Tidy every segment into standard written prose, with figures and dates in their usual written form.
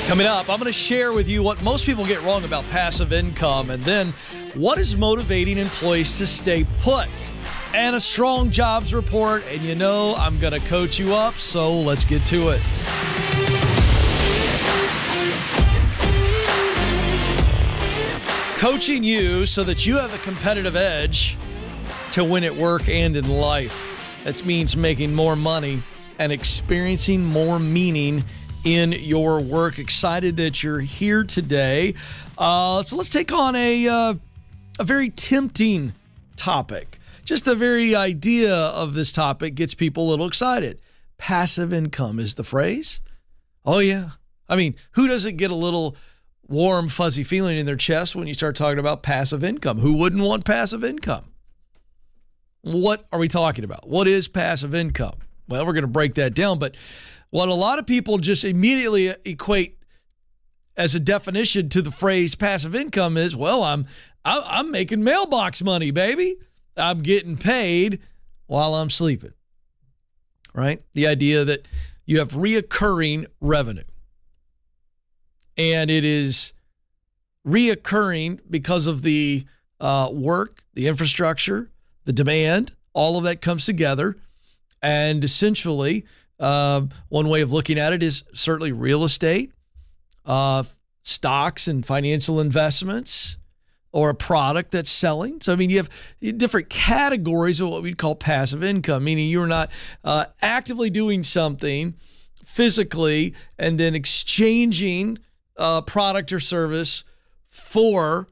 Coming up, I'm going to share with you what most people get wrong about passive income, and then what is motivating employees to stay put, and a strong jobs report. And you know, I'm going to coach you up, so let's get to it. Coaching you so that you have a competitive edge to win at work and in life. That means making more money and experiencing more meaning in your work. Excited that you're here today. So let's take on a very tempting topic. Just the very idea of this topic gets people a little excited. Passive income is the phrase. Oh, yeah. I mean, who doesn't get a little warm, fuzzy feeling in their chest when you start talking about passive income? Who wouldn't want passive income? What are we talking about? What is passive income? Well, we're going to break that down, but what a lot of people just immediately equate as a definition to the phrase passive income is, well, I'm making mailbox money, baby. I'm getting paid while I'm sleeping, right? The idea that you have reoccurring revenue. And it is reoccurring because of the work, the infrastructure, the demand, all of that comes together. And essentially, one way of looking at it is certainly real estate, stocks and financial investments, or a product that's selling. So, I mean, you have different categories of what we'd call passive income, meaning you're not actively doing something physically and then exchanging product or service for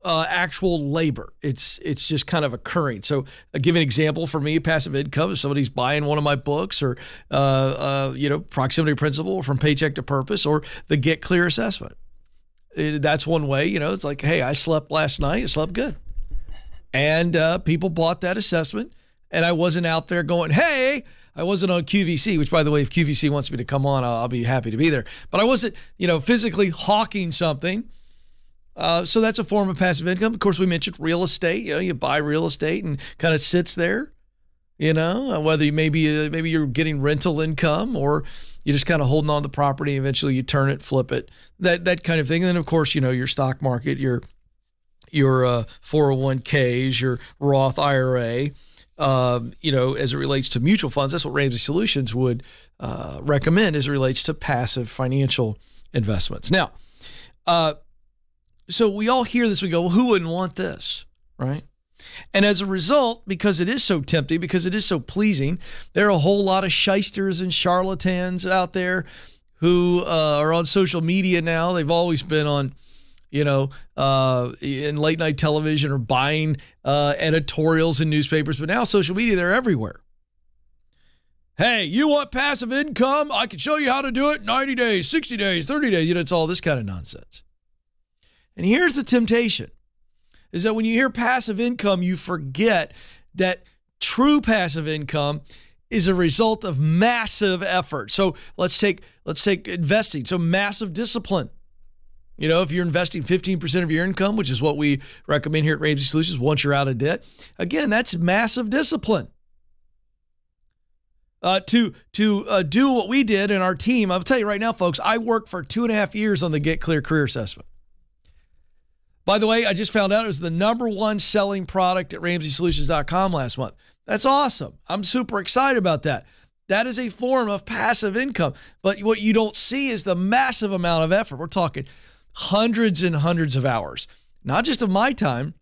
actual labor. It's just kind of occurring. So I'll give an example for me. Passive income, if somebody's buying one of my books, or proximity principle from Paycheck to Purpose, or the Get Clear assessment. That's one way. It's like, hey, I slept last night. I slept good. And people bought that assessment, and I wasn't out there going, hey, I wasn't on QVC, which, by the way, if QVC wants me to come on, I'll be happy to be there. But I wasn't, physically hawking something. So that's a form of passive income. Of course, we mentioned real estate. You buy real estate and kind of sits there, whether maybe you're getting rental income, or you're just kind of holding on to the property. Eventually you turn it, flip it, that kind of thing. And then, of course, your stock market, your 401ks, your Roth IRA, as it relates to mutual funds. That's what Ramsey Solutions would recommend as it relates to passive financial investments. Now, so we all hear this, we go, well, who wouldn't want this, right? And as a result, because it is so tempting, because it is so pleasing, there are a whole lot of shysters and charlatans out there who are on social media now. They've always been on, in late night television, or buying editorials in newspapers, but now social media, they're everywhere. Hey, you want passive income? I can show you how to do it in 90 days, 60 days, 30 days. It's all this kind of nonsense. And here's the temptation, is that when you hear passive income, you forget that true passive income is a result of massive effort. So let's take investing. So massive discipline. If you're investing 15% of your income, which is what we recommend here at Ramsey Solutions once you're out of debt, again, that's massive discipline. To do what we did in our team, I'll tell you right now, folks, I worked for 2.5 years on the Get Clear Career Assessment. By the way, I just found out it was the #1 selling product at RamseySolutions.com last month. That's awesome. I'm super excited about that. That is a form of passive income. But what you don't see is the massive amount of effort. We're talking hundreds and hundreds of hours, not just of my time.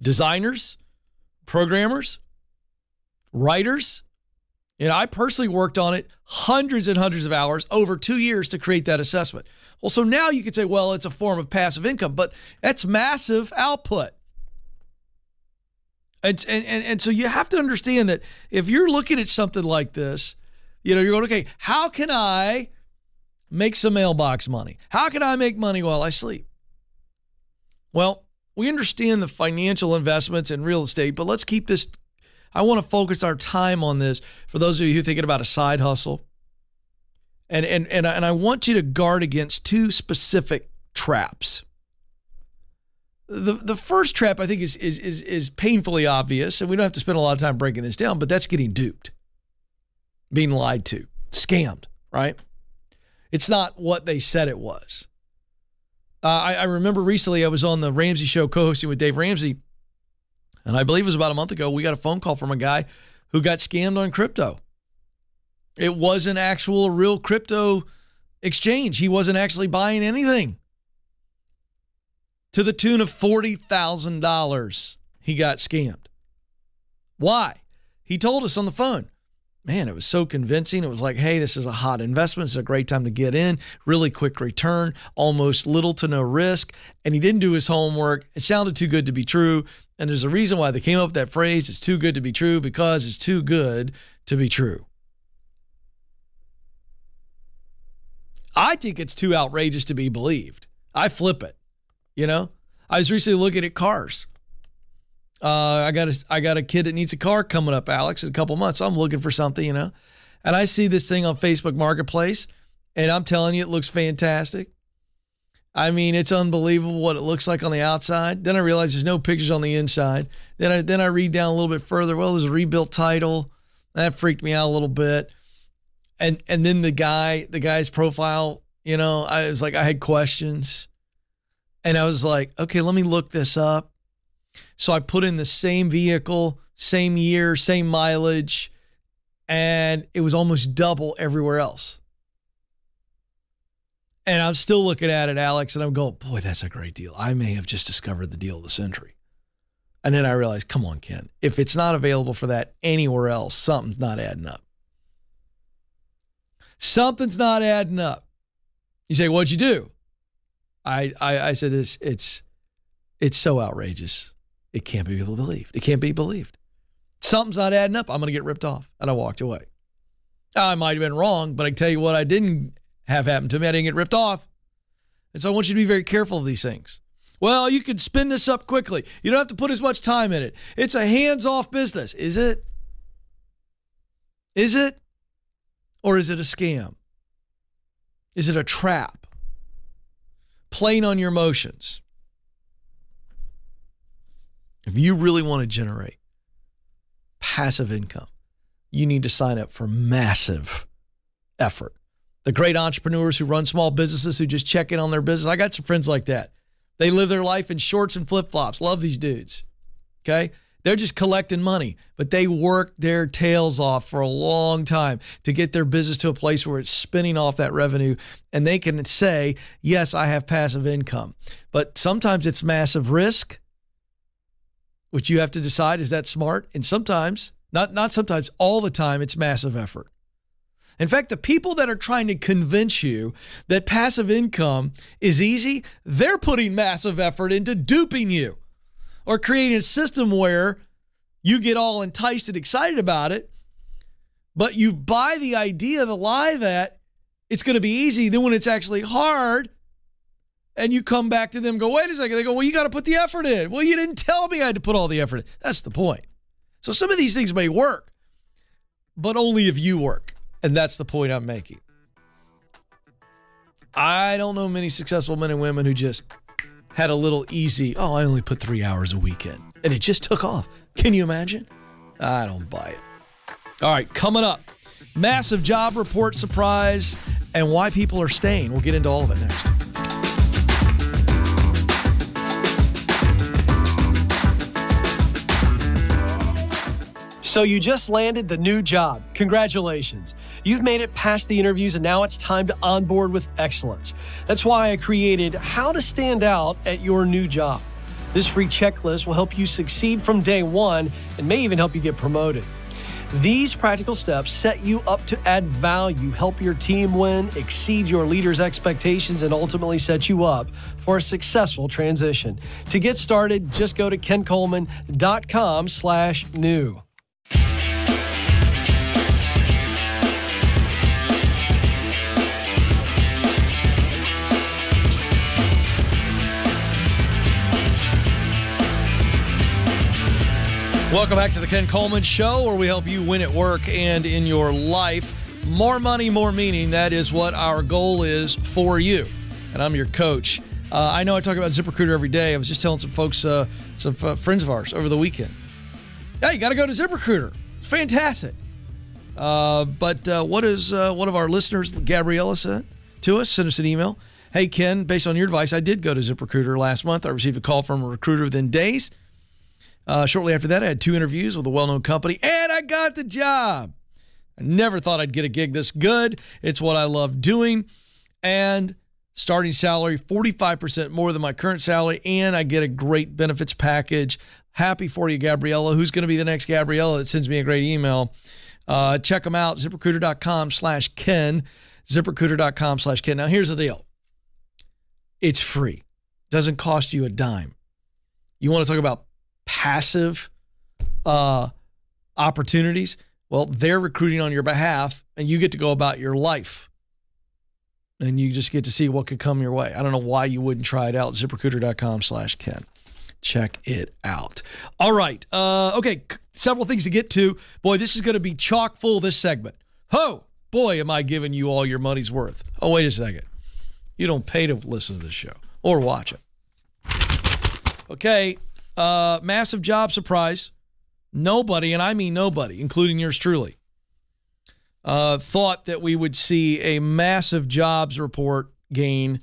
Designers, programmers, writers. I personally worked on it hundreds and hundreds of hours over 2 years to create that assessment. Well, so now you could say, well, it's a form of passive income, but that's massive output. And so you have to understand that if you're looking at something like this, you're going, okay, how can I make some mailbox money? How can I make money while I sleep? Well, we understand the financial investments in real estate, but let's keep this. I want to focus our time on this for those of you who are thinking about a side hustle. And I want you to guard against two specific traps. The first trap, I think, is painfully obvious, and we don't have to spend a lot of time breaking this down, but that's getting duped, being lied to, scammed, right? It's not what they said it was. I remember recently I was on the Ramsey show co-hosting with Dave Ramsey, and I believe it was about a month ago, we got a phone call from a guy who got scammed on crypto. It wasn't actual real crypto exchange. He wasn't actually buying anything. To the tune of $40,000, he got scammed. Why? He told us on the phone. Man, it was so convincing. It was like, hey, this is a hot investment. It's a great time to get in. Really quick return, almost little to no risk. And he didn't do his homework. It sounded too good to be true. And there's a reason why they came up with that phrase, it's too good to be true, because it's too good to be true. I think it's too outrageous to be believed. I flip it. You know, I was recently looking at cars. I got a kid that needs a car coming up, Alex, in a couple months. So I'm looking for something, you know, and I see this thing on Facebook Marketplace, and I'm telling you, it looks fantastic. I mean, it's unbelievable what it looks like on the outside. Then I realize there's no pictures on the inside. Then I read down a little bit further. Well, there's a rebuilt title. That freaked me out a little bit. And then the guy's profile, you know, I was like, I had questions. And I was like, okay, let me look this up. So I put in the same vehicle, same year, same mileage, and it was almost double everywhere else. And I'm still looking at it, Alex, and I'm going, boy, that's a great deal. I may have just discovered the deal of the century. And then I realized, come on, Ken, if it's not available for that anywhere else, something's not adding up. Something's not adding up. You say, what'd you do? I said, it's so outrageous. It can't be believed. It can't be believed. Something's not adding up. I'm going to get ripped off. And I walked away. I might have been wrong, but I can tell you what I didn't have happen to me. I didn't get ripped off. And so I want you to be very careful of these things. Well, you can spin this up quickly. You don't have to put as much time in it. It's a hands-off business. Is it? Is it? Or is it a scam? Is it a trap? Playing on your emotions. If you really want to generate passive income, you need to sign up for massive effort. The great entrepreneurs who run small businesses who just check in on their business. I got some friends like that. They live their life in shorts and flip-flops. Love these dudes. Okay? They're just collecting money, but they work their tails off for a long time to get their business to a place where it's spinning off that revenue, and they can say, yes, I have passive income. But sometimes it's massive risk, which you have to decide, is that smart? And sometimes, not sometimes, all the time, it's massive effort. In fact, the people that are trying to convince you that passive income is easy, they're putting massive effort into duping you or creating a system where you get all enticed and excited about it, but you buy the idea, the lie that it's going to be easy. Then when it's actually hard, and you come back to them, go, wait a second. They go, well, you got to put the effort in. Well, you didn't tell me I had to put all the effort in. That's the point. So some of these things may work, but only if you work. And that's the point I'm making. I don't know many successful men and women who just had a little easy, I only put 3 hours a week in, and it just took off. Can you imagine? I don't buy it. All right, coming up, massive job report surprise and why people are staying. We'll get into all of it next. So you just landed the new job. Congratulations. You've made it past the interviews, and now it's time to onboard with excellence. That's why I created How to Stand Out at Your New Job. This free checklist will help you succeed from day one and may even help you get promoted. These practical steps set you up to add value, help your team win, exceed your leaders' expectations, and ultimately set you up for a successful transition. To get started, just go to kencoleman.com/new. Welcome back to the Ken Coleman Show, where we help you win at work and in your life. More money, more meaning. That is what our goal is for you. And I'm your coach. I know I talk about ZipRecruiter every day. I was just telling some folks, some friends of ours over the weekend. Yeah, you got to go to ZipRecruiter. It's fantastic. But what is one of our listeners, Gabriella, said? to us. Send us an email. Hey, Ken, based on your advice, I did go to ZipRecruiter last month. I received a call from a recruiter within days. Shortly after that, I had 2 interviews with a well-known company, and I got the job. I never thought I'd get a gig this good. It's what I love doing. And starting salary, 45% more than my current salary, and I get a great benefits package. Happy for you, Gabriella. Who's going to be the next Gabriella that sends me a great email? Check them out, ZipRecruiter.com/Ken, ZipRecruiter.com/Ken. Now, here's the deal. It's free. Doesn't cost you a dime. You want to talk about passive opportunities? Well, they're recruiting on your behalf, and you get to go about your life. And you just get to see what could come your way. I don't know why you wouldn't try it out. ZipRecruiter.com/Ken. Check it out. All right. Okay, several things to get to. Boy, this is going to be chock full, this segment. Oh, boy, am I giving you all your money's worth. Oh, wait a second. You don't pay to listen to this show or watch it. Okay, massive job surprise. Nobody, and I mean nobody, including yours truly, thought that we would see a massive jobs report gain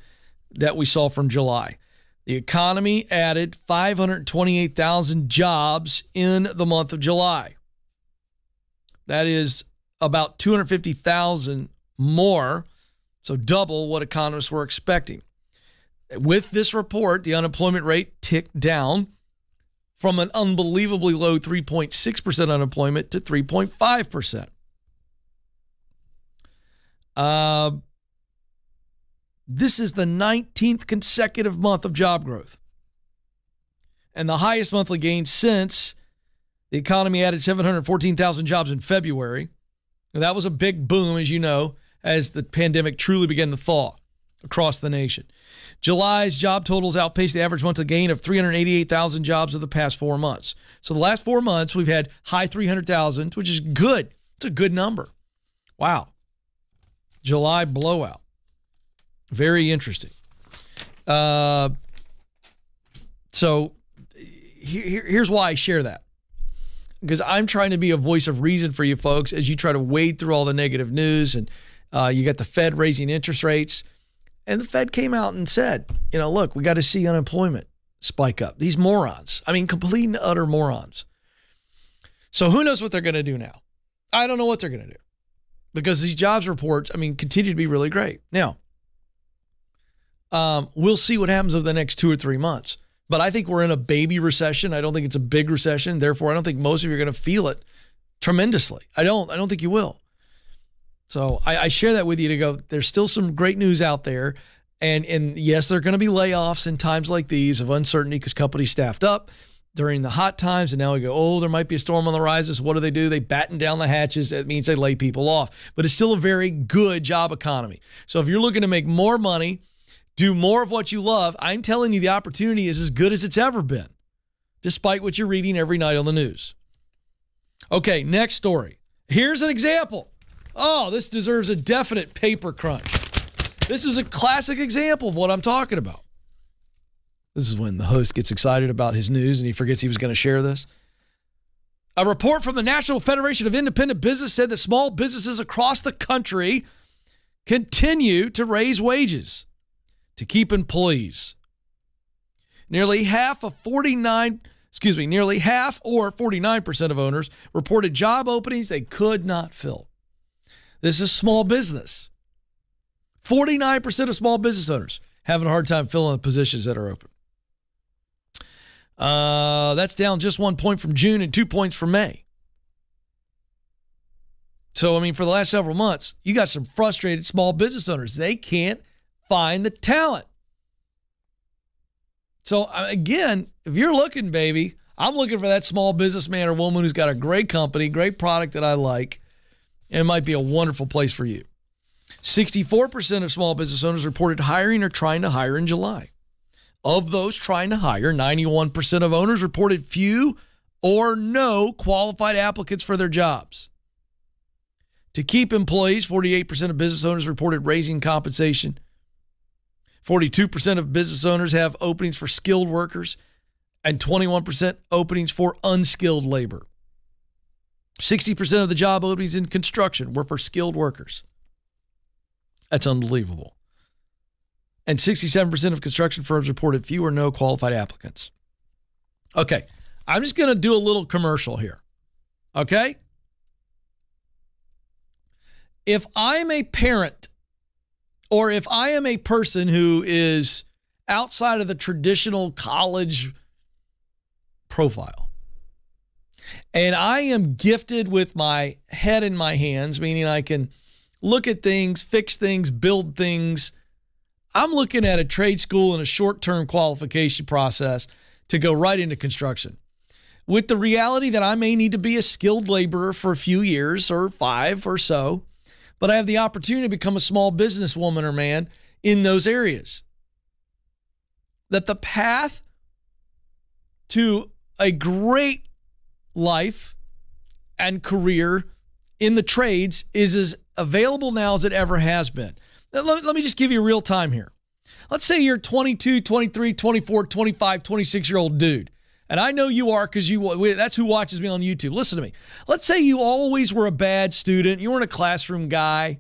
that we saw from July. The economy added 528,000 jobs in the month of July. That is about 250,000 more, so double what economists were expecting. With this report, the unemployment rate ticked down from an unbelievably low 3.6% unemployment to 3.5%. This is the 19th consecutive month of job growth and the highest monthly gain since the economy added 714,000 jobs in February. And that was a big boom, as you know, as the pandemic truly began to thaw across the nation. July's job totals outpaced the average monthly gain of 388,000 jobs of the past 4 months. So the last 4 months, we've had high 300,000, which is good. It's a good number. Wow. July blowout. Very interesting. So here's why I share that. Because I'm trying to be a voice of reason for you folks as you try to wade through all the negative news. And you got the Fed raising interest rates. And the Fed came out and said, you know, look, we got to see unemployment spike up. These morons. I mean, complete and utter morons. So who knows what they're going to do now? I don't know what they're going to do. Because these jobs reports, I mean, continue to be really great. Now, we'll see what happens over the next 2 or 3 months. But I think we're in a baby recession. I don't think it's a big recession. Therefore, I don't think most of you are going to feel it tremendously. I don't think you will. So I share that with you to go, there's still some great news out there. And yes, there are going to be layoffs in times like these of uncertainty because companies staffed up during the hot times. And now we go, oh, there might be a storm on the rise. What do? They batten down the hatches. That means they lay people off. But it's still a very good job economy. So if you're looking to make more money, do more of what you love, I'm telling you the opportunity is as good as it's ever been, despite what you're reading every night on the news. Okay, next story. Here's an example. Oh, this deserves a definite paper crunch. This is a classic example of what I'm talking about. This is when the host gets excited about his news and he forgets he was going to share this. A report from the National Federation of Independent Business said that small businesses across the country continue to raise wages to keep employees. Nearly half or 49% of owners reported job openings they could not fill. This is small business. 49% of small business owners having a hard time filling the positions that are open. That's down just 1 point from June and 2 points from May. So, I mean, for the last several months, you got some frustrated small business owners. They can't find the talent. So, again, if you're looking, baby, I'm looking for that small businessman or woman who's got a great company, great product that I like, and it might be a wonderful place for you. 64% of small business owners reported hiring or trying to hire in July. Of those trying to hire, 91% of owners reported few or no qualified applicants for their jobs. To keep employees, 48% of business owners reported raising compensation. 42% of business owners have openings for skilled workers and 21% openings for unskilled labor. 60% of the job openings in construction were for skilled workers. That's unbelievable. And 67% of construction firms reported few or no qualified applicants. Okay, I'm just going to do a little commercial here. Okay? If I'm a parent or if I am a person who is outside of the traditional college profile, and I am gifted with my head in my hands, meaning I can look at things, fix things, build things, I'm looking at a trade school and a short-term qualification process to go right into construction, with the reality that I may need to be a skilled laborer for a few years or 5 or so, but I have the opportunity to become a small business woman or man in those areas. That the path to a great life and career in the trades is as available now as it ever has been. Let me just give you real time here. Let's say you're 22, 23, 24, 25, 26-year-old dude. And I know you are because that's who watches me on YouTube. Listen to me. Let's say you always were a bad student. You weren't a classroom guy.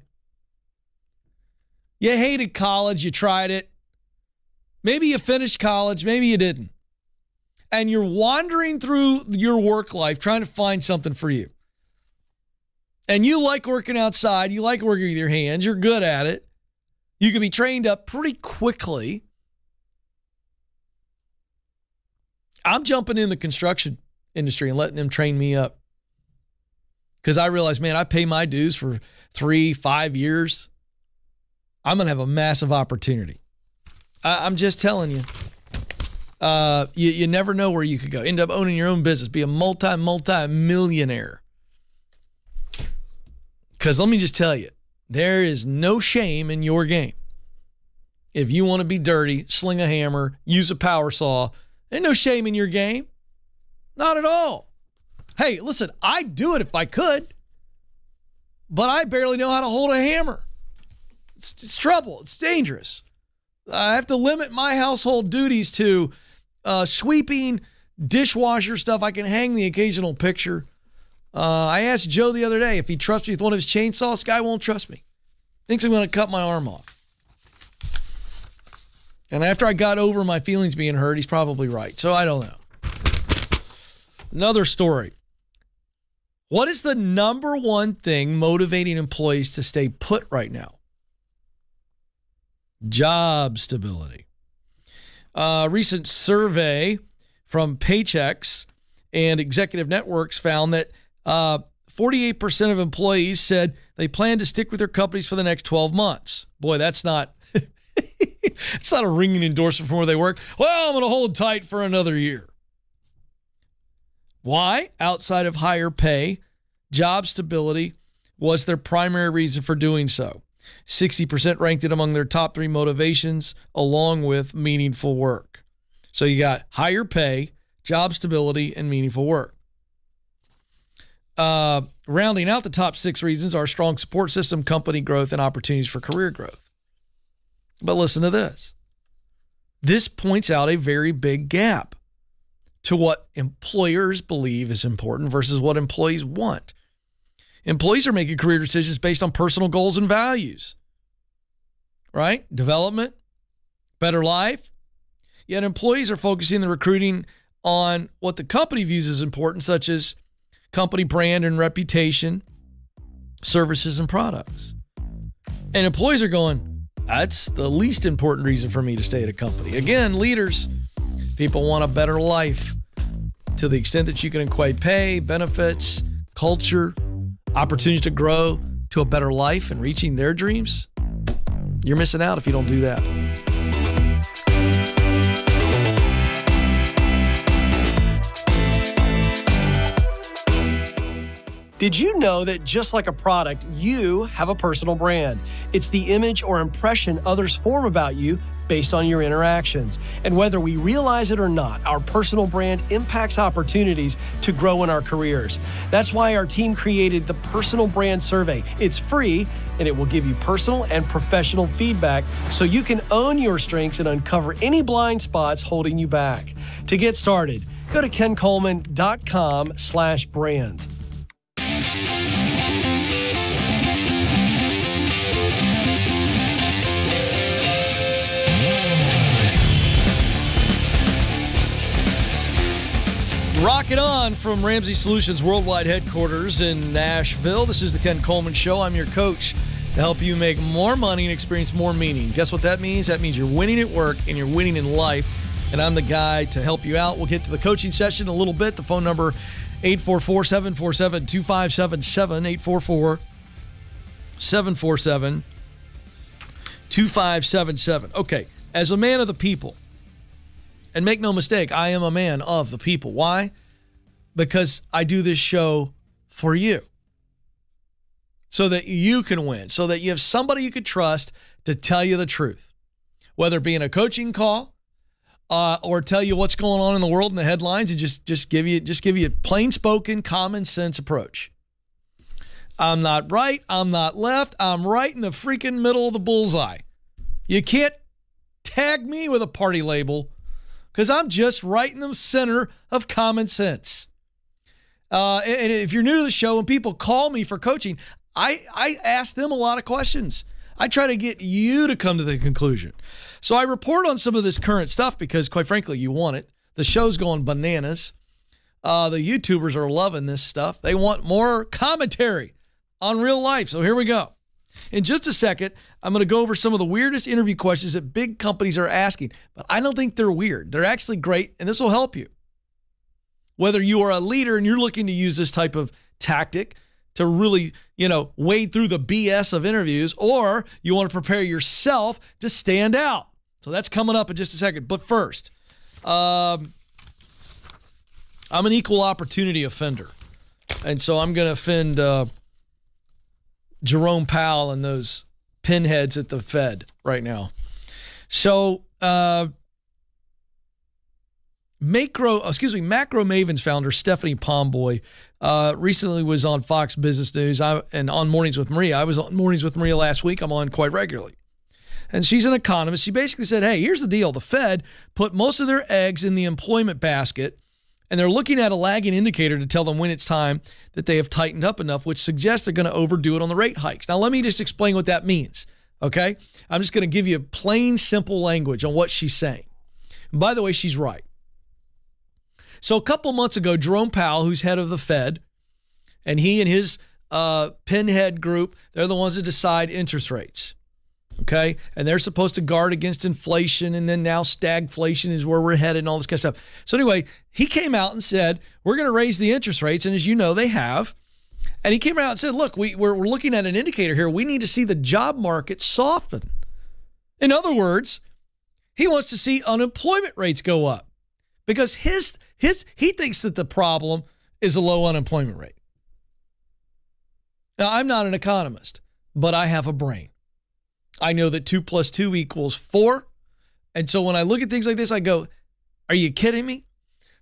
You hated college. You tried it. Maybe you finished college. Maybe you didn't. And you're wandering through your work life trying to find something for you. And you like working outside. You like working with your hands. You're good at it. You can be trained up pretty quickly. I'm jumping in the construction industry and letting them train me up. Because I realize, man, I pay my dues for 3-5 years. I'm going to have a massive opportunity. I'm just telling you. You never know where you could go. End up owning your own business. Be a multi-millionaire. Because let me just tell you, there is no shame in your game. If you want to be dirty, sling a hammer, use a power saw, there's no shame in your game. Not at all. Hey, listen, I'd do it if I could, but I barely know how to hold a hammer. It's trouble. It's dangerous. I have to limit my household duties to sweeping, dishwasher stuff. I can hang the occasional picture. I asked Joe the other day if he trusts me with one of his chainsaws. This guy won't trust me. Thinks I'm going to cut my arm off. And after I got over my feelings being hurt, he's probably right. So I don't know. Another story. What is the number one thing motivating employees to stay put right now? Job stability. A recent survey from Paychecks and Executive Networks found that 48% of employees said they plan to stick with their companies for the next 12 months. Boy, that's not it's not a ringing endorsement from where they work. Well, I'm going to hold tight for another year. Why? Outside of higher pay, job stability was their primary reason for doing so. 60% ranked it among their top 3 motivations, along with meaningful work. So you got higher pay, job stability, and meaningful work. Rounding out the top 6 reasons are strong support system, company growth, and opportunities for career growth. But listen to this. This points out a very big gap to what employers believe is important versus what employees want. Employees are making career decisions based on personal goals and values, right? Development, better life. Yet employees are focusing the recruiting on what the company views as important, such as company brand and reputation, services and products. And employees are going, that's the least important reason for me to stay at a company. Again, leaders, people want a better life. To the extent that you can equate pay, benefits, culture, opportunities to grow to a better life and reaching their dreams, you're missing out if you don't do that. Did you know that just like a product, you have a personal brand? It's the image or impression others form about you based on your interactions. And whether we realize it or not, our personal brand impacts opportunities to grow in our careers. That's why our team created the Personal Brand Survey. It's free, and it will give you personal and professional feedback so you can own your strengths and uncover any blind spots holding you back. To get started, go to kencoleman.com/brand. Rocket on from Ramsey Solutions Worldwide Headquarters in Nashville. This is the Ken Coleman Show. I'm your coach to help you make more money and experience more meaning. Guess what that means? That means you're winning at work and you're winning in life. And I'm the guy to help you out. We'll get to the coaching session in a little bit. The phone number, 844-747-2577, 844-747-2577. Okay, as a man of the people, and make no mistake, I am a man of the people. Why? Because I do this show for you. So that you can win. So that you have somebody you could trust to tell you the truth. Whether it be in a coaching call or tell you what's going on in the world in the headlines and just give you a plain-spoken, common-sense approach. I'm not right. I'm not left. I'm right in the freaking middle of the bullseye. You can't tag me with a party label, because I'm just right in the center of common sense. And if you're new to the show and people call me for coaching, I ask them a lot of questions. I try to get you to come to the conclusion. So I report on some of this current stuff because, quite frankly, you want it. The show's going bananas. The YouTubers are loving this stuff. They want more commentary on real life. So here we go. In just a second, I'm going to go over some of the weirdest interview questions that big companies are asking, but I don't think they're weird. They're actually great, and this will help you. Whether you are a leader and you're looking to use this type of tactic to really, wade through the BS of interviews, or you want to prepare yourself to stand out. So that's coming up in just a second. But first, I'm an equal opportunity offender, and so I'm going to offend Jerome Powell and those pinheads at the Fed right now. So, Macro Mavens founder Stephanie Pomboy recently was on Fox Business News and on Mornings with Maria. I was on Mornings with Maria last week. I'm on quite regularly. And she's an economist. She basically said, hey, here's the deal. The Fed put most of their eggs in the employment basket, and they're looking at a lagging indicator to tell them when it's time that they have tightened up enough, which suggests they're going to overdo it on the rate hikes. Now, let me just explain what that means, okay? I'm just going to give you plain, simple language on what she's saying. And by the way, she's right. So a couple months ago, Jerome Powell, who's head of the Fed, and he and his pinhead group, they're the ones that decide interest rates, okay? And they're supposed to guard against inflation, and then now stagflation is where we're headed and all this kind of stuff. So anyway, he came out and said, we're going to raise the interest rates, and as you know, they have. And he came out and said, look, we're looking at an indicator here. We need to see the job market soften. In other words, he wants to see unemployment rates go up because he thinks that the problem is a low unemployment rate. Now, I'm not an economist, but I have a brain. I know that 2 + 2 = 4. And so when I look at things like this, I go, are you kidding me?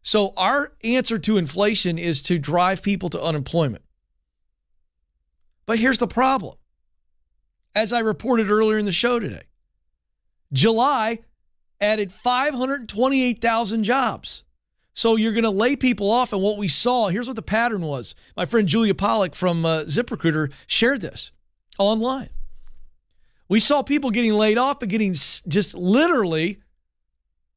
So our answer to inflation is to drive people to unemployment. But here's the problem. As I reported earlier in the show today, July added 528,000 jobs. So you're going to lay people off. And what we saw, here's what the pattern was. My friend Julia Pollack from ZipRecruiter shared this online. We saw people getting laid off, but getting just literally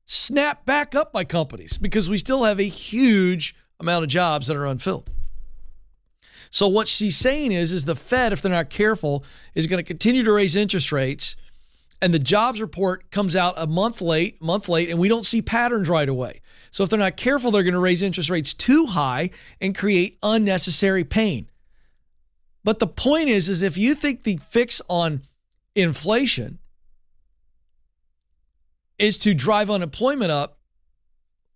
snapped back up by companies because we still have a huge amount of jobs that are unfilled. So what she's saying is the Fed, if they're not careful, is going to continue to raise interest rates, and the jobs report comes out a month late, and we don't see patterns right away. So if they're not careful, they're going to raise interest rates too high and create unnecessary pain. But the point is if you think the fix on inflation is to drive unemployment up,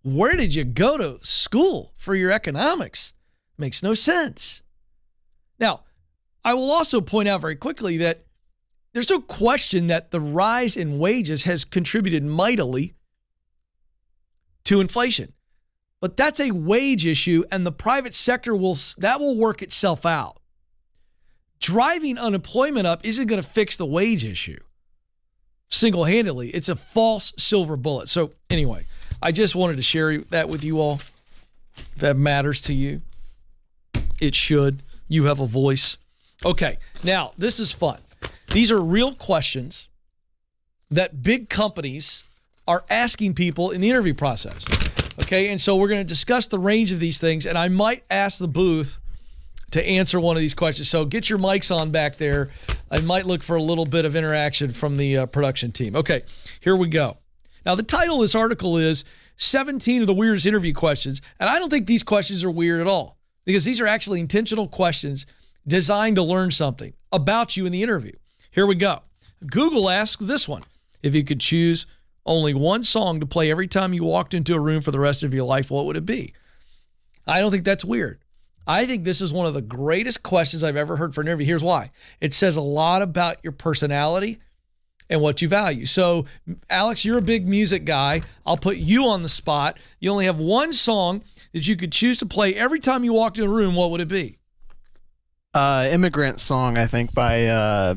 where did you go to school for your economics? Makes no sense. Now, I will also point out very quickly that there's no question that the rise in wages has contributed mightily to inflation. But that's a wage issue, and the private sector will work itself out. Driving unemployment up isn't going to fix the wage issue single-handedly. It's a false silver bullet. So anyway, I just wanted to share that with you all. If that matters to you, it should. You have a voice. Okay, now this is fun. These are real questions that big companies are asking people in the interview process. Okay, and so we're going to discuss the range of these things, and I might ask the booth to answer one of these questions. So get your mics on back there. I might look for a little bit of interaction from the production team. Okay, here we go. Now, the title of this article is 17 of the weirdest interview questions, and I don't think these questions are weird at all because these are actually intentional questions designed to learn something about you in the interview. Here we go. Google asked this one. If you could choose only one song to play every time you walked into a room for the rest of your life, what would it be? I don't think that's weird. I think this is one of the greatest questions I've ever heard for an interview. Here's why. It says a lot about your personality and what you value. So, Alex, you're a big music guy. I'll put you on the spot. You only have one song that you could choose to play every time you walked in a room. What would it be? Immigrant Song, I think, by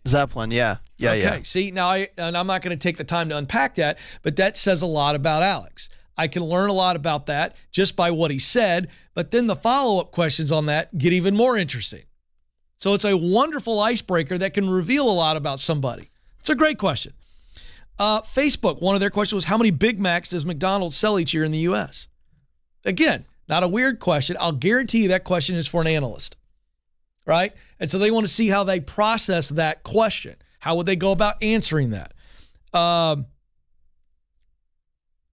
Zeppelin. Yeah. Okay. See, now I'm not going to take the time to unpack that, but that says a lot about Alex. I can learn a lot about that just by what he said, but then the follow-up questions on that get even more interesting. So it's a wonderful icebreaker that can reveal a lot about somebody. It's a great question. Facebook, one of their questions was, how many Big Macs does McDonald's sell each year in the U.S.? Again, not a weird question. I'll guarantee you that question is for an analyst, right? And so they want to see how they process that question. How would they go about answering that?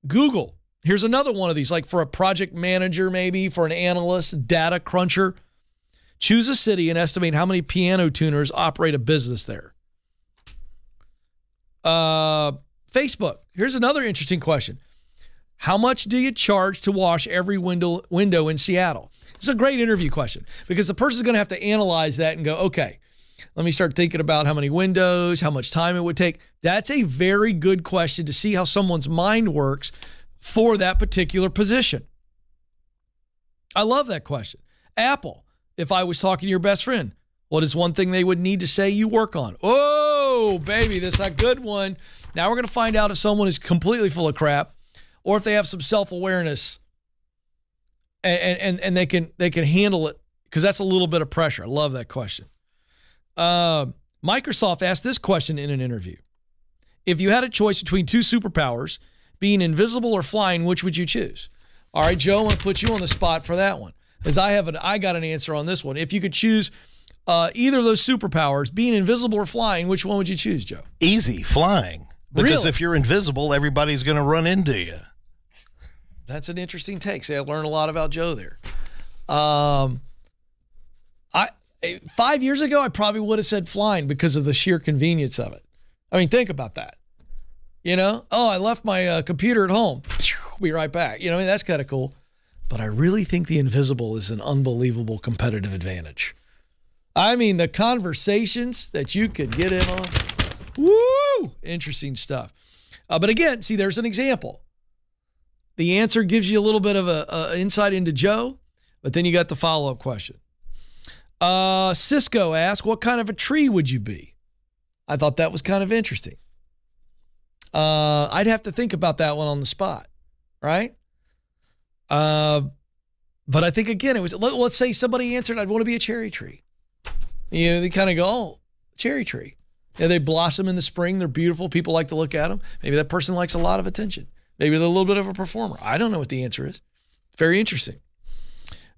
Google. Here's another one of these, like for a project manager, maybe for an analyst, data cruncher. Choose a city and estimate how many piano tuners operate a business there. Facebook. Here's another interesting question. How much do you charge to wash every window in Seattle? It's a great interview question because the person's going to have to analyze that and go, okay, let me start thinking about how many windows, how much time it would take. That's a very good question to see how someone's mind works for that particular position. I love that question. Apple, if I was talking to your best friend, what is one thing they would need to say you work on? Oh, baby, this is a good one. Now we're going to find out if someone is completely full of crap or if they have some self-awareness and they can handle it, because that's a little bit of pressure. I love that question. Microsoft asked this question in an interview. If you had a choice between two superpowers, being invisible or flying, which would you choose? All right, Joe, I want to put you on the spot for that one, because I got an answer on this one. If you could choose either of those superpowers, being invisible or flying, which one would you choose, Joe? Easy, flying. Because Really? if you're invisible, everybody's going to run into you. That's an interesting take. See, I learned a lot about Joe there. 5 years ago, I probably would have said flying because of the sheer convenience of it. I mean, think about that. You know, oh, I left my computer at home. Be right back. You know, I mean, that's kind of cool. But I really think the invisible is an unbelievable competitive advantage. I mean, the conversations that you could get in on, woo, interesting stuff. But again, see, there's an example. The answer gives you a little bit of a insight into Joe, but then you got the follow-up question. Cisco asked, what kind of a tree would you be? I thought that was kind of interesting. I'd have to think about that one on the spot, right? But I think, again, it was, let's say somebody answered, I'd want to be a cherry tree. You know, they kind of go, oh, cherry tree. Yeah, they blossom in the spring. They're beautiful. People like to look at them. Maybe that person likes a lot of attention. Maybe they're a little bit of a performer. I don't know what the answer is. Very interesting.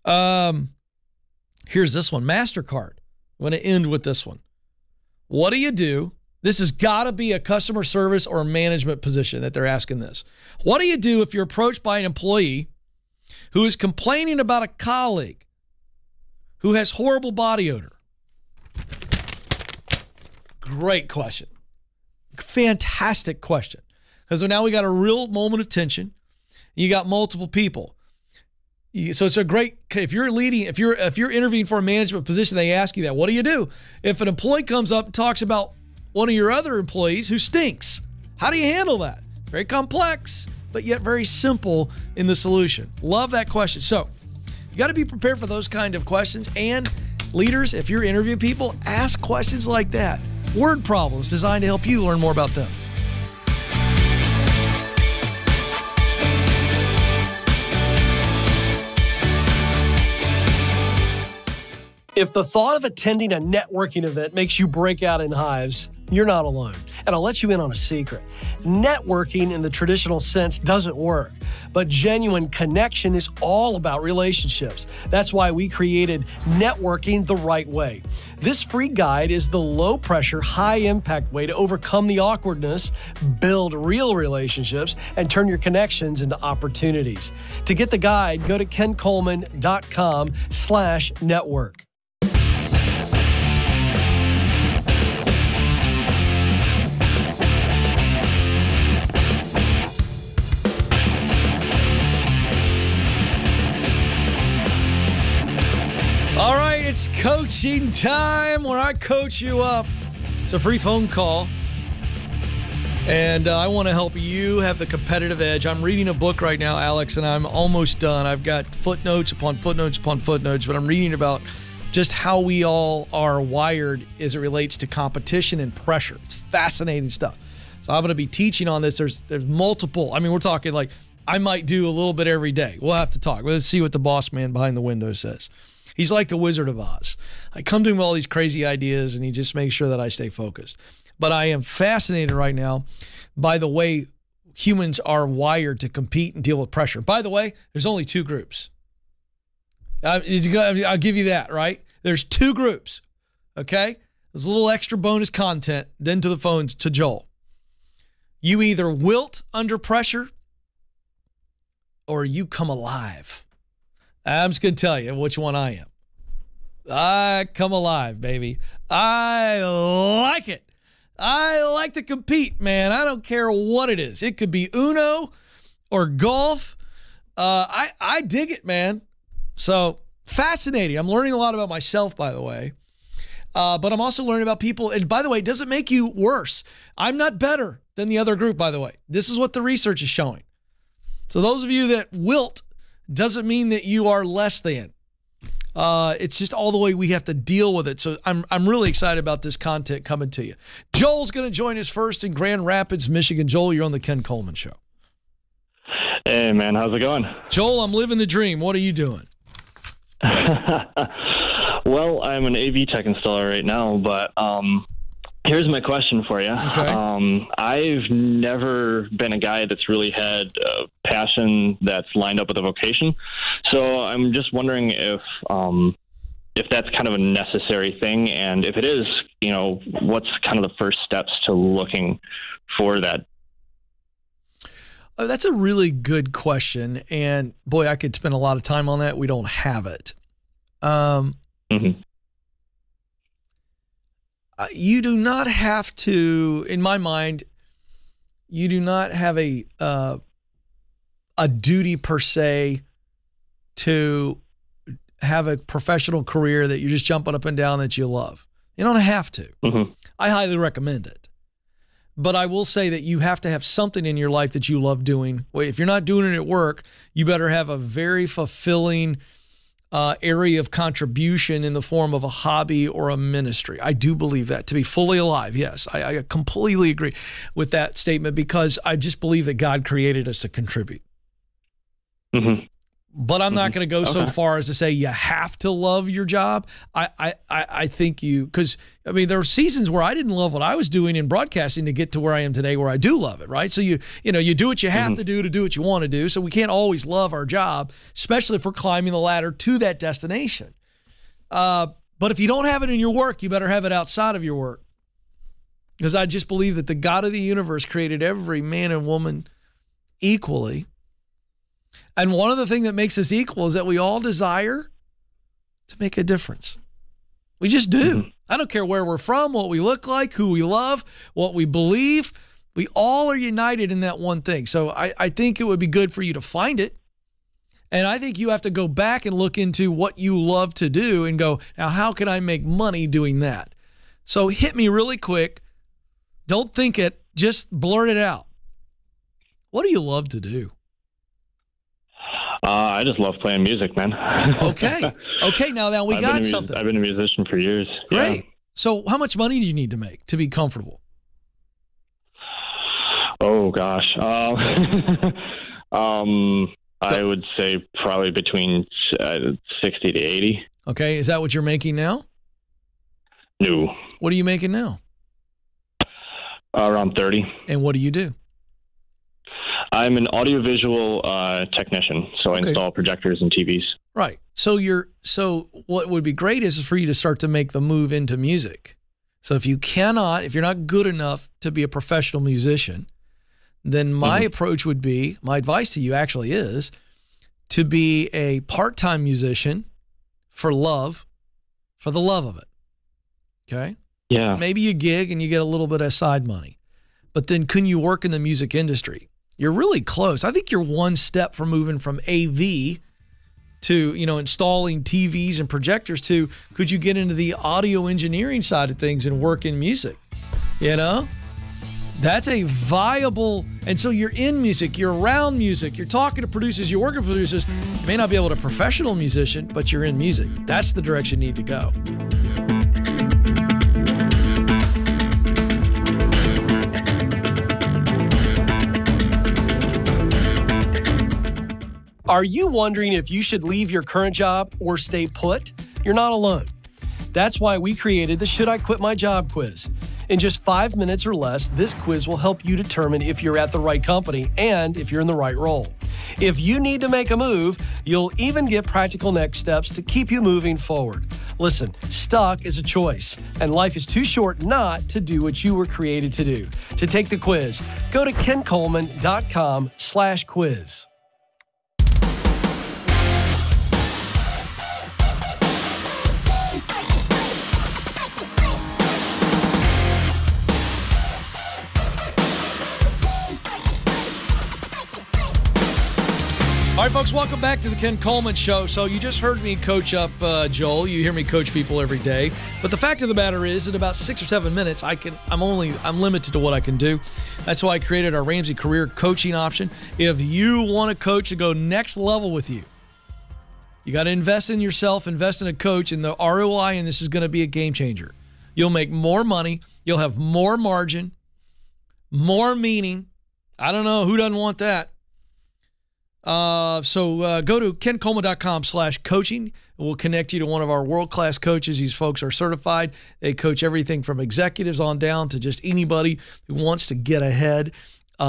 Here's this one, MasterCard. I'm going to end with this one. What do you do? This has got to be a customer service or a management position that they're asking this. What do you do if you're approached by an employee who is complaining about a colleague who has horrible body odor? Great question. Fantastic question. Because now we got a real moment of tension. You got multiple people. So it's a great, if you're leading, if you're interviewing for a management position, they ask you that. What do you do if an employee comes up and talks about one of your other employees who stinks? How do you handle that? Very complex, but yet very simple in the solution. Love that question. So you got to be prepared for those kind of questions. And leaders, if you're interviewing people, ask questions like that. Word problems designed to help you learn more about them. If the thought of attending a networking event makes you break out in hives, you're not alone. And I'll let you in on a secret. Networking in the traditional sense doesn't work, but genuine connection is all about relationships. That's why we created Networking the Right Way. This free guide is the low-pressure, high-impact way to overcome the awkwardness, build real relationships, and turn your connections into opportunities. To get the guide, go to kencoleman.com/network. All right, it's coaching time where I coach you up. It's a free phone call, and I want to help you have the competitive edge. I'm reading a book right now, Alex, and I'm almost done. I've got footnotes upon footnotes upon footnotes, but I'm reading about just how we all are wired as it relates to competition and pressure. It's fascinating stuff. So I'm going to be teaching on this. There's multiple. I mean, we're talking like I might do a little bit every day. We'll have to talk. Let's see what the boss man behind the window says. He's like the Wizard of Oz. I come to him with all these crazy ideas, and he just makes sure that I stay focused. But I am fascinated right now by the way humans are wired to compete and deal with pressure. By the way, there's only two groups. I'll give you that, right? There's two groups, okay? There's a little extra bonus content, then to the phones to Joel. You either wilt under pressure or you come alive. I'm just going to tell you which one I am. I come alive, baby. I like it. I like to compete, man. I don't care what it is. It could be Uno or golf. I dig it, man. So fascinating. I'm learning a lot about myself, by the way. But I'm also learning about people. And by the way, it doesn't make you worse. I'm not better than the other group, by the way. This is what the research is showing. So those of you that wilt doesn't mean that you are less than. It's just all the way we have to deal with it. So I'm really excited about this content coming to you. Joel's going to join us first in Grand Rapids, Michigan. Joel, you're on the Ken Coleman Show. Hey, man. How's it going? Joel, I'm living the dream. What are you doing? Well, I'm an AV tech installer right now, but here's my question for you. Okay. I've never been a guy that's really had a passion that's lined up with a vocation. So I'm just wondering if that's kind of a necessary thing, and if it is, what's kind of the first steps to looking for that? Oh, that's a really good question, and boy, I could spend a lot of time on that. We don't have it. You do not have to, in my mind, you do not have a duty per se to have a professional career that you're just jumping up and down that you love. You don't have to. I highly recommend it. But I will say that you have to have something in your life that you love doing. If you're not doing it at work, you better have a very fulfilling area of contribution in the form of a hobby or a ministry. I do believe that to be fully alive. Yes, I completely agree with that statement, because I just believe that God created us to contribute. But I'm not going to go so far as to say you have to love your job. I think because I mean, there were seasons where I didn't love what I was doing in broadcasting to get to where I am today, where I do love it, right? So you do what you have to do what you want to do. So we can't always love our job, especially if we're climbing the ladder to that destination. But if you don't have it in your work, you better have it outside of your work. Because I just believe that the God of the universe created every man and woman equally. And one of the things that makes us equal is that we all desire to make a difference. We just do. I don't care where we're from, what we look like, who we love, what we believe. We all are united in that one thing. So I think it would be good for you to find it. And I think you have to go back and look into what you love to do and go, now how can I make money doing that? So hit me really quick. Don't think it. Just blurt it out. What do you love to do? I just love playing music, man. Okay. Now we got something. I've been a musician for years. Great. Yeah. So how much money do you need to make to be comfortable? Oh, gosh. I would say probably between 60 to 80. Okay. Is that what you're making now? No. What are you making now? Around 30. And what do you do? I'm an audiovisual technician, so I install projectors and TVs. Right. So what would be great is for you to start to make the move into music. So if you're not good enough to be a professional musician, then my approach would be, my advice to you actually is to be a part-time musician for the love of it. Okay? Yeah. Maybe you gig and you get a little bit of side money. But then can you work in the music industry? You're really close. I think you're one step from moving from AV to, installing TVs and projectors to, could you get into the audio engineering side of things and work in music? That's a viable, and so you're in music, you're around music, you're talking to producers, you're working with producers. You may not be able to professional musician, but you're in music. That's the direction you need to go. Are you wondering if you should leave your current job or stay put? You're not alone. That's why we created the Should I Quit My Job quiz. In just 5 minutes or less, this quiz will help you determine if you're at the right company and if you're in the right role. If you need to make a move, you'll even get practical next steps to keep you moving forward. Listen, stuck is a choice, and life is too short not to do what you were created to do. To take the quiz, go to kencoleman.com/quiz. All right, folks, welcome back to the Ken Coleman Show. So you just heard me coach up Joel. You hear me coach people every day. But the fact of the matter is, in about 6 or 7 minutes, I'm limited to what I can do. That's why I created our Ramsey career coaching option. If you want a coach to go next level with you, you got to invest in yourself, invest in a coach, and the ROI in this is going to be a game changer. You'll make more money. You'll have more margin, more meaning. I don't know. Who doesn't want that? So go to kencoleman.com/coaching. We'll connect you to one of our world-class coaches. These folks are certified. They coach everything from executives on down to just anybody who wants to get ahead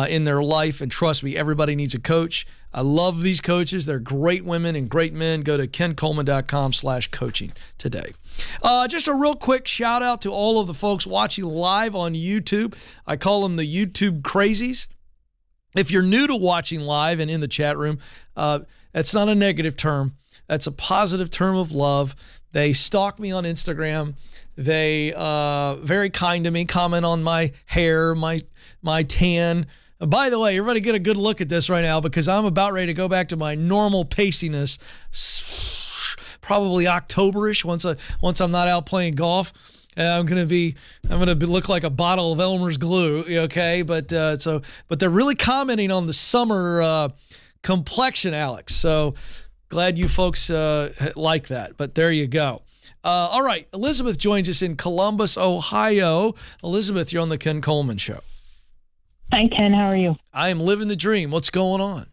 in their life. And trust me, everybody needs a coach. I love these coaches. They're great women and great men. Go to kencoleman.com/coaching today. Just a real quick shout out to all of the folks watching live on YouTube. I call them the YouTube crazies. If you're new to watching live and in the chat room, that's not a negative term. That's a positive term of love. They stalk me on Instagram. They very kind to me, comment on my hair, my tan. By the way, everybody get a good look at this right now because I'm about ready to go back to my normal pastiness, probably October-ish once I'm not out playing golf. I'm gonna look like a bottle of Elmer's glue, okay? But they're really commenting on the summer complexion, Alex. So glad you folks like that. But there you go. All right, Elizabeth joins us in Columbus, Ohio. Elizabeth, you're on the Ken Coleman Show. Hi, Ken. How are you? I am living the dream. What's going on?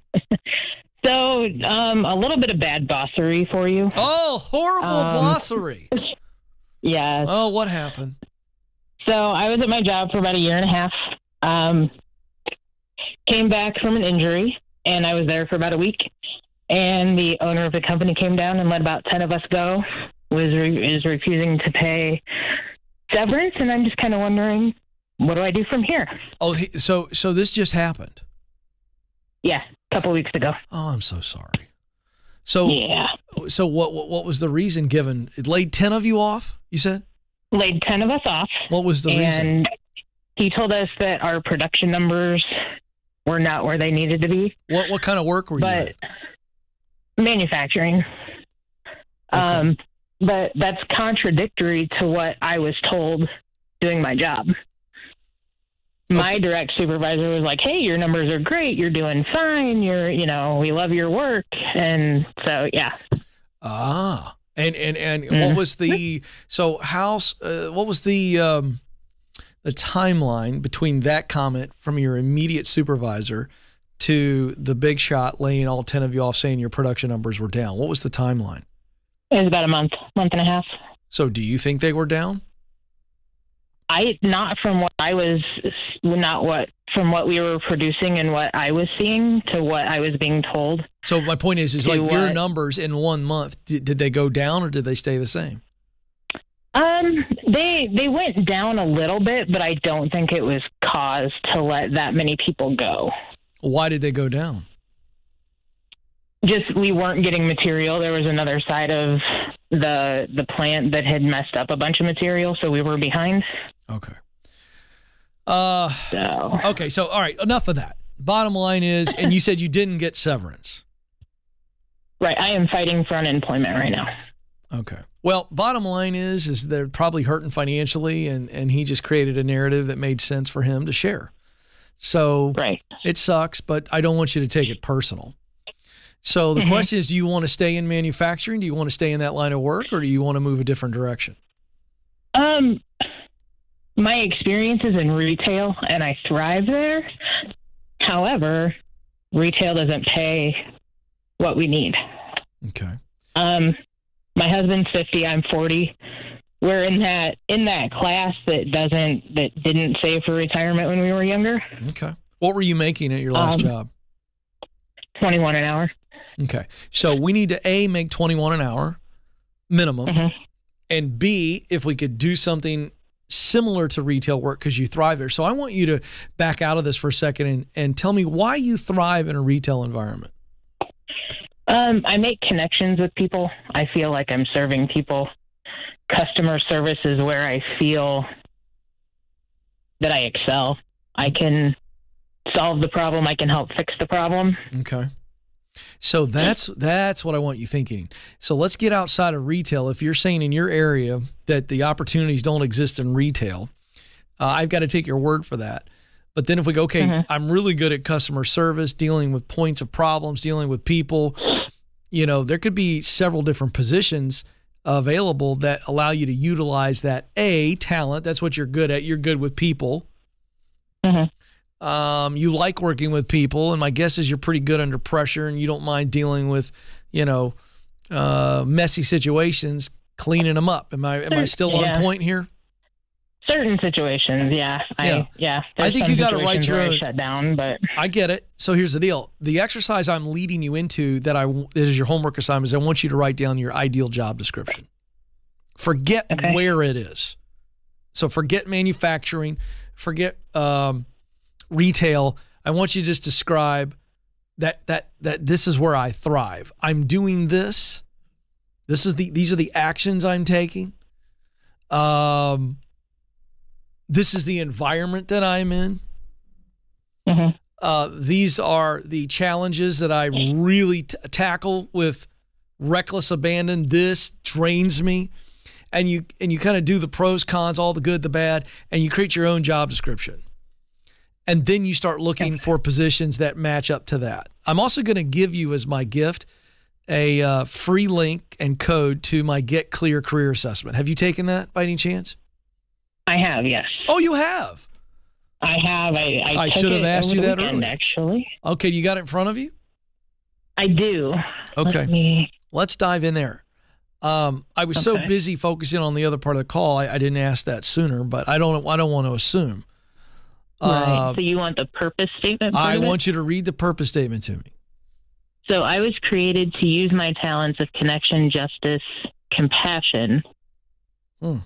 So, a little bit of bad bossery for you. Oh, horrible bossery. Yeah. Oh, what happened? So I was at my job for about a year and a half. Came back from an injury, and I was there for about a week. And the owner of the company came down and let about 10 of us go. Is refusing to pay severance, and I'm just kind of wondering, what do I do from here? Oh, so this just happened? Yeah, a couple weeks ago. Oh, I'm so sorry. So yeah. So what was the reason given? It laid 10 of you off, you said? Laid 10 of us off. What was the reason? And he told us that our production numbers were not where they needed to be. What kind of work were you at? Manufacturing. Okay. But that's contradictory to what I was told doing my job. My direct supervisor was like, hey, your numbers are great. You're doing fine. We love your work. And so, yeah. Ah, and what was the, what was the timeline between that comment from your immediate supervisor to the big shot laying all 10 of you off saying your production numbers were down? What was the timeline? It was about a month and a half. So do you think they were down? Not from what I was not what from what we were producing and what I was seeing to what I was being told. So my point is To like your what? numbers in 1 month, did they go down or did they stay the same? They went down a little bit, but I don't think it was cause to let that many people go. Why did they go down? Just we weren't getting material. There was another side of the plant that had messed up a bunch of material, so we were behind. Okay. So Okay, so all right, enough of that. Bottom line is, and you said you didn't get severance. right, I am fighting for unemployment right now. Okay. Well, bottom line is they're probably hurting financially, and he just created a narrative that made sense for him to share. So Right. it sucks, but I don't want you to take it personal. So the question is, do you want to stay in manufacturing? Do you want to stay in that line of work, or do you want to move a different direction? My experience is in retail, and I thrive there. However, retail doesn't pay what we need. Okay. My husband's 50, I'm 40. We're in that class that didn't save for retirement when we were younger. Okay. What were you making at your last job? 21 an hour. Okay. So we need to A, make 21 an hour minimum, and B, if we could do something similar to retail work because you thrive there. So I want you to back out of this for a second and tell me why you thrive in a retail environment. I make connections with people. I feel like I'm serving people. Customer service is where I feel that I excel. I can solve the problem. I can help fix the problem. Okay. So that's what I want you thinking. So let's get outside of retail. If you're saying in your area that the opportunities don't exist in retail, I've got to take your word for that. But then if we go, okay, I'm really good at customer service, dealing with points of problems, dealing with people, there could be several different positions available that allow you to utilize that talent. That's what you're good at. You're good with people. You like working with people, and my guess is you're pretty good under pressure, and you don't mind dealing with, messy situations, cleaning them up. Am I still on point here? Certain situations, yeah. I think you got to write your own. Shut down, but I get it. So here's the deal: the exercise I'm leading you into that is your homework assignment is I want you to write down your ideal job description. Forget where it is. So forget manufacturing, forget retail. I want you to just describe that this is where I thrive. I'm doing this. These are the actions I'm taking. This is the environment that I'm in. These are the challenges that I really tackle with reckless abandon. This drains me. And you kind of do the pros, cons, all the good, the bad, and you create your own job description. And then you start looking for positions that match up to that. I'm also going to give you as my gift a free link and code to my Get Clear Career Assessment. Have you taken that by any chance? I have, yes. Oh, you have? I have. I should have asked you that weekend, earlier. actually. Okay, you got it in front of you? I do. Okay. Let's dive in there. I was so busy focusing on the other part of the call, I didn't ask that sooner, but I don't want to assume. Right. So you want the purpose statement? I want you to read the purpose statement to me. So I was created to use my talents of connection, justice, compassion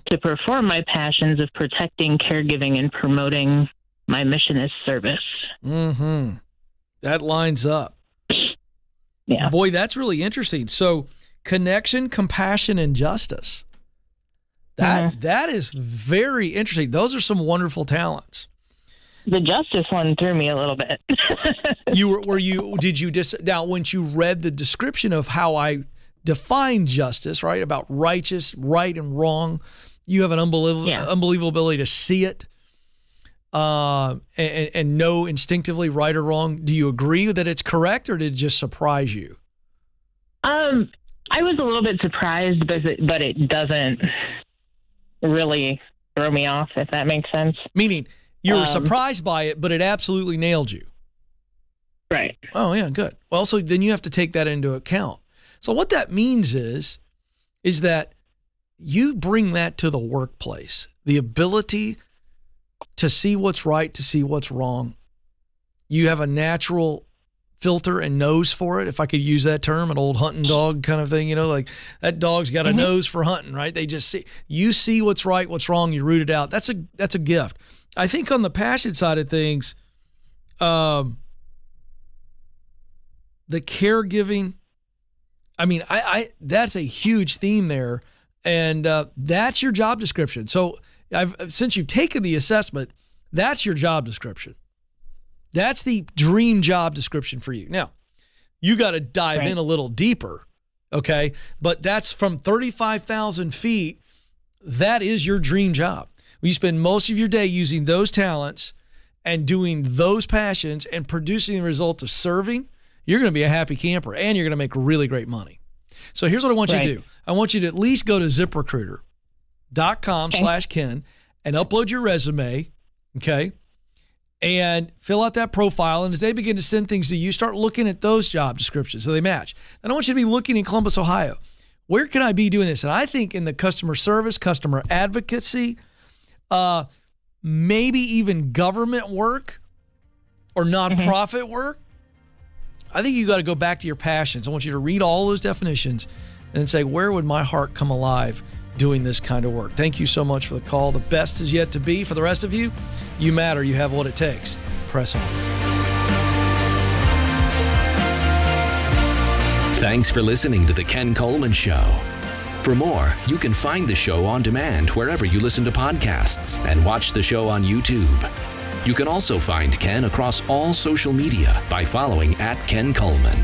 to perform my passions of protecting, caregiving, and promoting my mission as service. That lines up. Yeah. Boy, that's really interesting. So connection, compassion, and justice. That is very interesting. Those are some wonderful talents. The justice one threw me a little bit. Now, once you read the description of how I define justice, right, about righteous, right and wrong, you have an unbelievable ability to see it and know instinctively right or wrong. Do you agree that it's correct, or did it just surprise you? I was a little bit surprised, but it doesn't really throw me off, if that makes sense. Meaning you were surprised by it, but it absolutely nailed you. Right. Oh, yeah, good. Well, so then you have to take that into account. So what that means is that you bring that to the workplace, the ability to see what's right, to see what's wrong. You have a natural filter and nose for it, if I could use that term, an old hunting dog kind of thing, like that dog's got a nose for hunting, right? They just see what's right, what's wrong, you root it out. That's a gift. I think on the passion side of things, the caregiving, that's a huge theme there, and that's your job description. So since you've taken the assessment, that's your job description. That's the dream job description for you. Now, you got to dive in a little deeper, okay? But that's from 35,000 feet. That is your dream job. You spend most of your day using those talents and doing those passions and producing the result of serving. You're going to be a happy camper, and you're going to make really great money. So here's what I want you to do. I want you to at least go to ZipRecruiter.com/Ken and upload your resume, okay? And fill out that profile. And as they begin to send things to you, start looking at those job descriptions so they match. And I want you to be looking in Columbus, Ohio. Where can I be doing this? And I think in the customer service, customer advocacy, maybe even government work or nonprofit work, I think you got to go back to your passions. I want you to read all those definitions and then say, where would my heart come alive doing this kind of work? Thank you so much for the call. The best is yet to be. For the rest of you, you matter. You have what it takes. Press on. Thanks for listening to The Ken Coleman Show. For more, you can find the show on demand wherever you listen to podcasts and watch the show on YouTube. You can also find Ken across all social media by following @Ken Coleman.